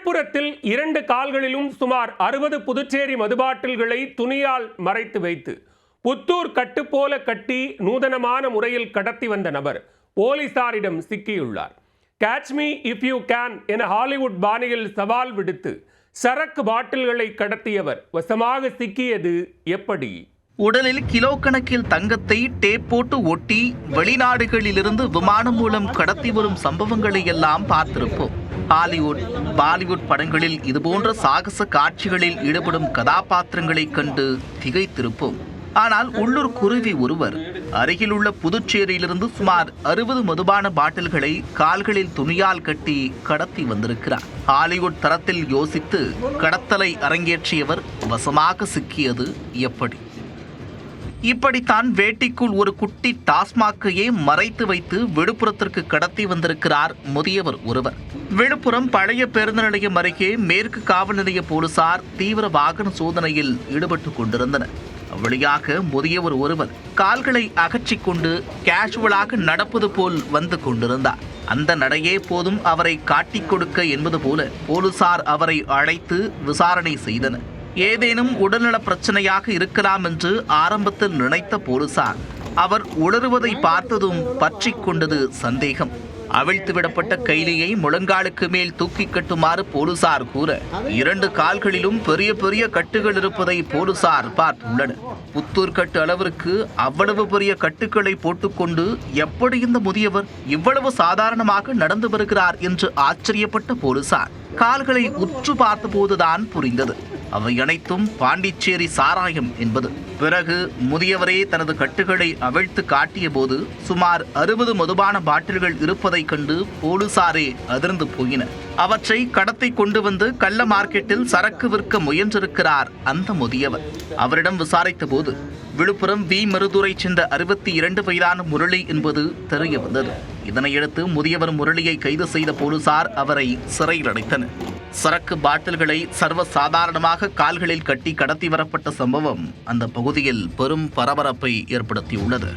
விழுப்புரத்தில் 2 கால்களிலும் சுமார் 60 புதுச்சேரி மதுபாட்டில்களை துணியால் மறைத்து வைத்து புத்தூர் கட்டு போல கட்டி நூதனமான முறையில் கடத்தி வந்த நபர் போலீசாரிடம் சிக்கியுள்ளார். Catch me if you can என ஹாலிவுட் பாணியில் சவால் விடுத்து சரக்கு பாட்டில்களை கடத்தியவர் வசமாக சிக்கியது எப்படி? உடலில் கிலோ கணக்கில் தங்கத்தை டேப் போட்டு ஒட்டி வெளிநாடுகளிலிருந்து விமானம் மூலம் கடத்தி வரும் சம்பவங்களை எல்லாம் பார்த்திருப்போம். ஹாலிவுட், பாலிவுட் படங்களில் இதுபோன்ற சாகச காட்சிகளில் ஈடுபடும் கதாபாத்திரங்களை கண்டு திகைத்திருப்போம். ஆனால் உள்ளூர் குருவி ஒருவர் அருகிலுள்ள புதுச்சேரியிலிருந்து சுமார் 60 மதுபான பாட்டில்களை கால்களில் துணியால் கட்டி கடத்தி வந்திருக்கிறார். ஹாலிவுட் தரத்தில் யோசித்து கடத்தலை அரங்கேற்றியவர் வசமாக சிக்கியது எப்படி? இப்படித்தான் வேட்டிக்குள் ஒரு குட்டி டாஸ்மாக்கையே மறைத்து வைத்து விழுப்புரத்திற்கு கடத்தி வந்திருக்கிறார் முதியவர் ஒருவர். விழுப்புரம் பழைய பேருந்து நிலையம் அருகே மேற்கு காவல் நிலைய போலீசார் தீவிர வாகன சோதனையில் ஈடுபட்டுக் கொண்டிருந்தனர். வழியாக முதியவர் ஒருவர் கால்களை அகற்றிக் கொண்டு கேஷுவலாக நடப்பது போல் வந்து கொண்டிருந்தார். அந்த நடையே போதும் அவரை காட்டிக் கொடுக்க என்பது போல போலீசார் அவரை அழைத்து விசாரணை செய்தனர். ஏதேனும் உடல்நல பிரச்சனையாக இருக்கலாம் என்று ஆரம்பத்தில் நினைத்த போலீசார் அவர் உளறுவதை பார்த்ததும் பற்றி கொண்டது சந்தேகம். அவிழ்த்துவிடப்பட்ட கைலியை முழங்காலுக்கு மேல் தூக்கி கட்டுமாறு போலீசார் கூற 2 கால்களிலும் பெரிய பெரிய கட்டுகள் இருப்பதை போலீசார் பார்த்துள்ளனர். புத்தூர் கட்டு அளவிற்கு அவ்வளவு பெரிய கட்டுக்களை போட்டுக்கொண்டு எப்படி இந்த முதியவர் இவ்வளவு சாதாரணமாக நடந்து வருகிறார் என்று ஆச்சரியப்பட்ட போலீசார் கால்களை உற்று பார்த்தபோதுதான் புரிந்தது அவை அனைத்தும் பாண்டிச்சேரி சாராயம் என்பது. பிறகு முதியவரே தனது கட்டுகளை அவிழ்த்து காட்டிய போது சுமார் 60 மதுபான பாட்டில்கள் இருப்பதை கண்டு போலீசாரே அதிர்ந்து போயினர். அவற்றை கடத்தி கொண்டு வந்து கள்ள மார்க்கெட்டில் சரக்கு விற்க முயன்றிருக்கிறார் அந்த முதியவர். அவரிடம் விசாரித்த போது விழுப்புரம் வி மருதுரை சேர்ந்த 62 வயதான முரளி என்பது தெரிய வந்தது. இதனையடுத்து முதியவர் முரளியை கைது செய்த போலீசார் அவரை சிறையில் அடைத்தனர். சரக்கு பாட்டில்களை சர்வசாதாரணமாக கால்களில் கட்டி கடத்தி வரப்பட்ட சம்பவம் அந்த பகுதியில் பெரும் பரபரப்பை ஏற்படுத்தியுள்ளது.